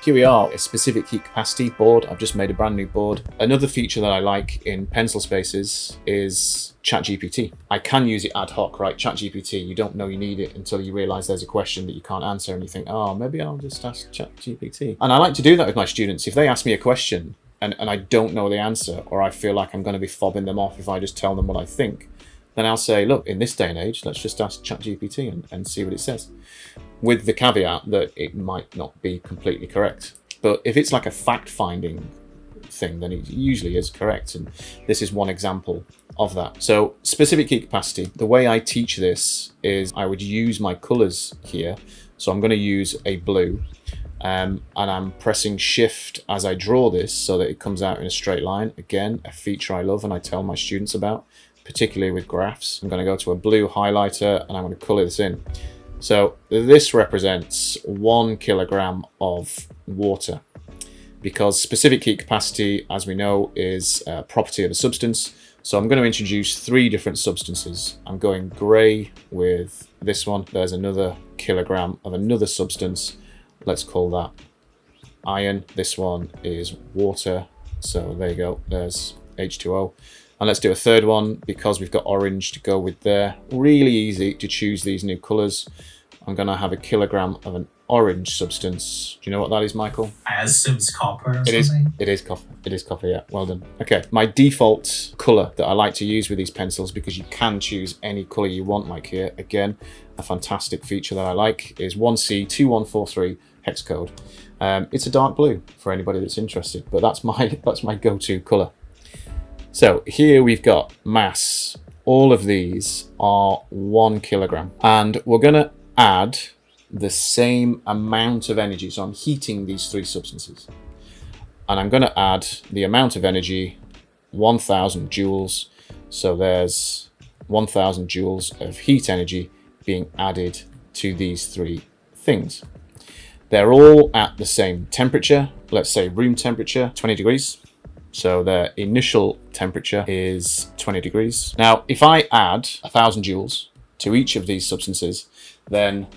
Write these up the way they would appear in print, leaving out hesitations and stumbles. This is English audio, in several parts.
Here we are, a specific heat capacity board. I've just made a brand new board. Another feature that I like in pencil spaces is ChatGPT. I can use it ad hoc, right? ChatGPT, you don't know you need it until you realize there's a question that you can't answer and you think, oh, maybe I'll just ask ChatGPT. And I like to do that with my students. If they ask me a question and I don't know the answer, or I feel like I'm going to be fobbing them off if I just tell them what I think, then I'll say, look, in this day and age, let's just ask ChatGPT and see what it says. With the caveat that it might not be completely correct. But if it's like a fact-finding thing, then it usually is correct. And this is one example of that. So specific heat capacity, the way I teach this is I would use my colors here. So I'm going to use a blue and I'm pressing shift as I draw this so that it comes out in a straight line. Again, a feature I love and I tell my students about, particularly with graphs. I'm going to go to a blue highlighter and I'm going to color this in. So this represents 1 kilogram of water, because specific heat capacity, as we know, is a property of a substance. So I'm going to introduce 3 different substances. I'm going gray with this one. There's another kilogram of another substance. Let's call that iron. This one is water. So there you go. There's H2O. And let's do a third one because we've got orange to go with there. Really easy to choose these new colors. I'm going to have a kilogram of an orange substance. Do you know what that is, Michael? I assume it's copper or It something. It is copper. It is copper, yeah. Well done. Okay, my default color that I like to use with these pencils, because you can choose any color you want, like here. Again, a fantastic feature that I like is 1C2143 hex code. It's a dark blue for anybody that's interested, but that's my go-to color. So here we've got mass. All of these are 1 kilogram, and we're going to add the same amount of energy. So I'm heating these 3 substances, and I'm going to add the amount of energy, 1000 joules. So there's 1000 joules of heat energy being added to these 3 things. They're all at the same temperature. Let's say room temperature, 20 degrees. So their initial temperature is 20 degrees. Now, if I add 1000 joules to each of these substances, then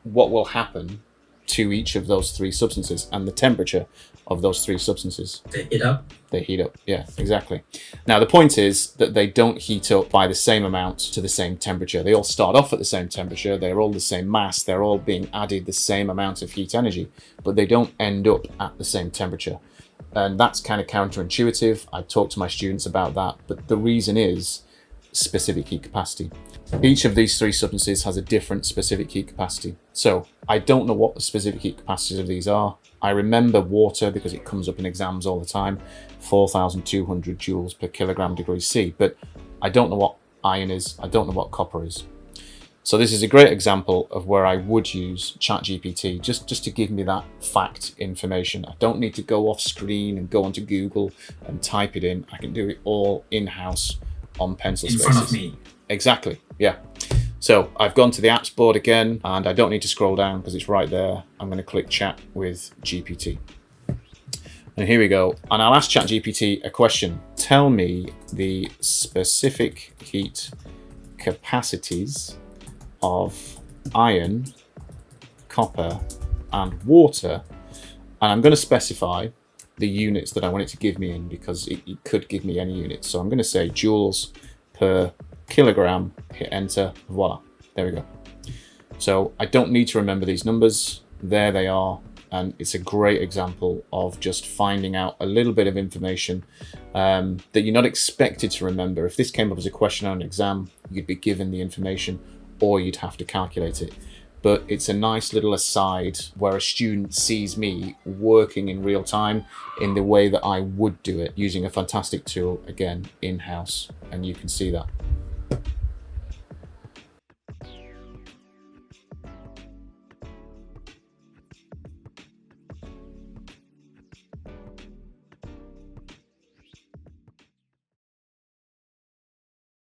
what will happen to each of those 3 substances and the temperature of those 3 substances? They heat up? They heat up, yeah, exactly. Now, the point is that they don't heat up by the same amount to the same temperature. They all start off at the same temperature. They're all the same mass. They're all being added the same amount of heat energy, but they don't end up at the same temperature. And that's kind of counterintuitive. I talk to my students about that, but the reason is specific heat capacity. Each of these 3 substances has a different specific heat capacity. So I don't know what the specific heat capacities of these are. I remember water because it comes up in exams all the time, 4,200 joules per kilogram degrees C, but I don't know what iron is. I don't know what copper is. So this is a great example of where I would use ChatGPT just to give me that fact information. I don't need to go off screen and go onto Google and type it in. I can do it all in-house on pencil spaces. In front of me. Exactly, yeah. So I've gone to the apps board again, and I don't need to scroll down because it's right there. I'm going to click chat with GPT. And here we go. And I'll ask ChatGPT a question. Tell me the specific heat capacities of iron, copper, and water, and I'm going to specify the units that I want it to give me in, because it could give me any units. So I'm going to say joules per kilogram, hit enter, voila, there we go. So I don't need to remember these numbers, there they are, and it's a great example of just finding out a little bit of information that you're not expected to remember. If this came up as a question on an exam, you'd be given the information, or you'd have to calculate it. But it's a nice little aside where a student sees me working in real time in the way that I would do it, using a fantastic tool, again, in-house, and you can see that.